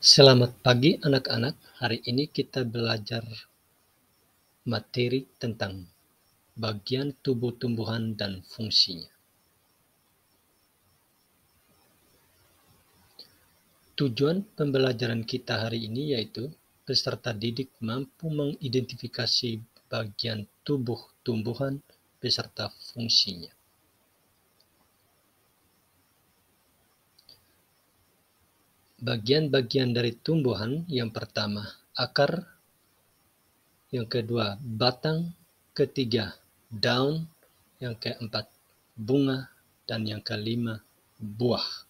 Selamat pagi anak-anak. Hari ini kita belajar materi tentang bagian tubuh tumbuhan dan fungsinya. Tujuan pembelajaran kita hari ini yaitu peserta didik mampu mengidentifikasi bagian tubuh tumbuhan beserta fungsinya. Bagian-bagian dari tumbuhan yang pertama akar, yang kedua batang, ketiga daun, yang keempat bunga, dan yang kelima buah.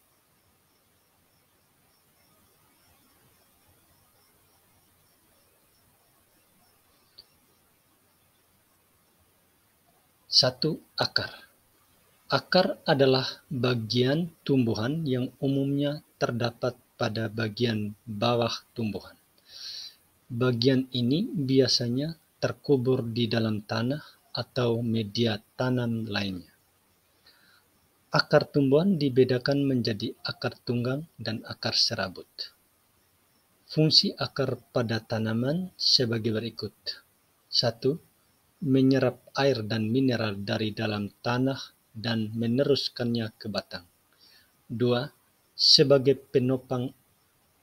Satu, akar. Akar adalah bagian tumbuhan yang umumnya terdapat pada bagian bawah tumbuhan. Bagian ini biasanya terkubur di dalam tanah atau media tanam lainnya. Akar tumbuhan dibedakan menjadi akar tunggang dan akar serabut. Fungsi akar pada tanaman sebagai berikut. 1. Menyerap air dan mineral dari dalam tanah dan meneruskannya ke batang. 2. Sebagai penopang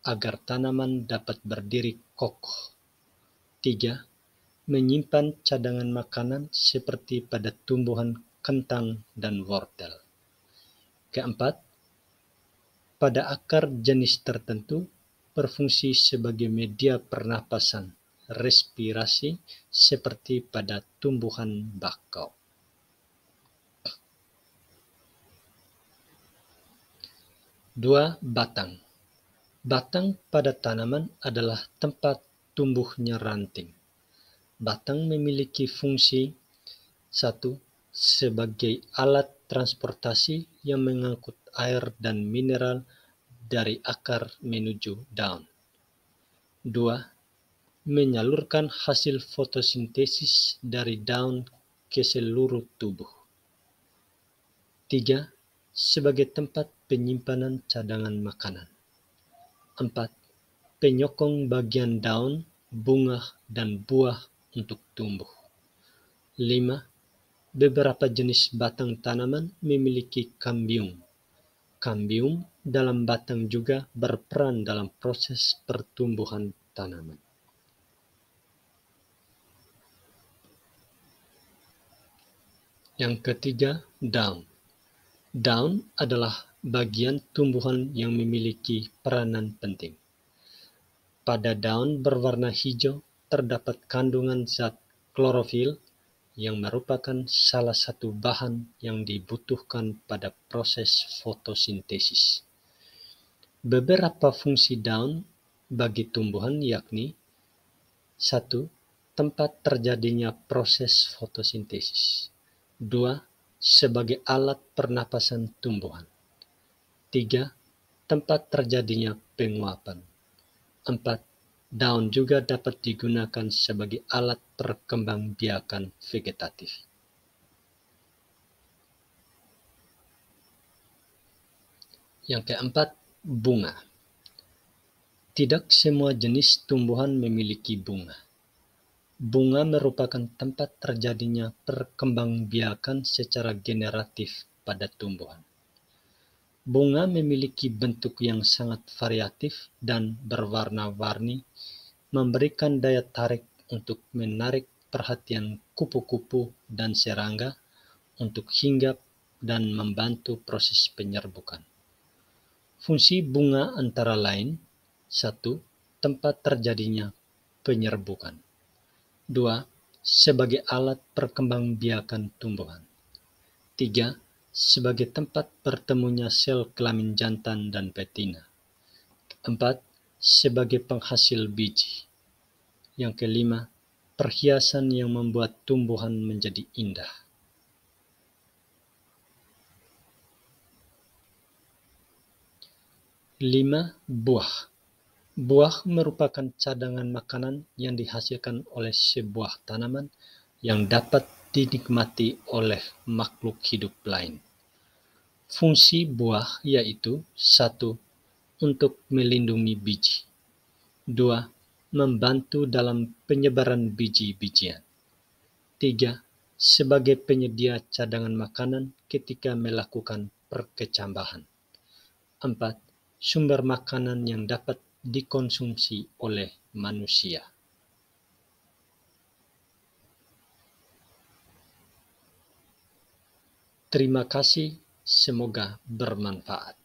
agar tanaman dapat berdiri kokoh. 3. Menyimpan cadangan makanan seperti pada tumbuhan kentang dan wortel. Keempat, pada akar jenis tertentu berfungsi sebagai media pernapasan, respirasi, seperti pada tumbuhan bakau. Dua, batang. Batang pada tanaman adalah tempat tumbuhnya ranting. Batang memiliki fungsi 1. Sebagai alat transportasi yang mengangkut air dan mineral dari akar menuju daun. 2. Menyalurkan hasil fotosintesis dari daun ke seluruh tubuh. 3. Sebagai tempat penyimpanan cadangan makanan. 4. Penyokong bagian daun, bunga, dan buah untuk tumbuh. 5. Beberapa jenis batang tanaman memiliki kambium. Kambium dalam batang juga berperan dalam proses pertumbuhan tanaman. Yang ketiga, daun. Daun adalah bagian tumbuhan yang memiliki peranan penting. Pada daun berwarna hijau terdapat kandungan zat klorofil yang merupakan salah satu bahan yang dibutuhkan pada proses fotosintesis. Beberapa fungsi daun bagi tumbuhan yakni 1. Tempat terjadinya proses fotosintesis. 2. Sebagai alat pernapasan tumbuhan. 3. Tempat terjadinya penguapan. 4. Daun juga dapat digunakan sebagai alat perkembangbiakan vegetatif. Yang keempat, bunga. Tidak semua jenis tumbuhan memiliki bunga. Bunga merupakan tempat terjadinya perkembangbiakan secara generatif pada tumbuhan. Bunga memiliki bentuk yang sangat variatif dan berwarna-warni, memberikan daya tarik untuk menarik perhatian kupu-kupu dan serangga untuk hinggap dan membantu proses penyerbukan. Fungsi bunga antara lain 1. Tempat terjadinya penyerbukan. 2. Sebagai alat perkembangbiakan tumbuhan. 3. Sebagai tempat bertemunya sel kelamin jantan dan betina. 4. Sebagai penghasil biji. Yang kelima, perhiasan yang membuat tumbuhan menjadi indah. Lima, buah. Buah merupakan cadangan makanan yang dihasilkan oleh sebuah tanaman yang dapat dinikmati oleh makhluk hidup lain. Fungsi buah yaitu 1. Untuk melindungi biji. 2. Membantu dalam penyebaran biji-bijian. 3. Sebagai penyedia cadangan makanan ketika melakukan perkecambahan. 4. Sumber makanan yang dapat dikonsumsi oleh manusia. Terima kasih, semoga bermanfaat.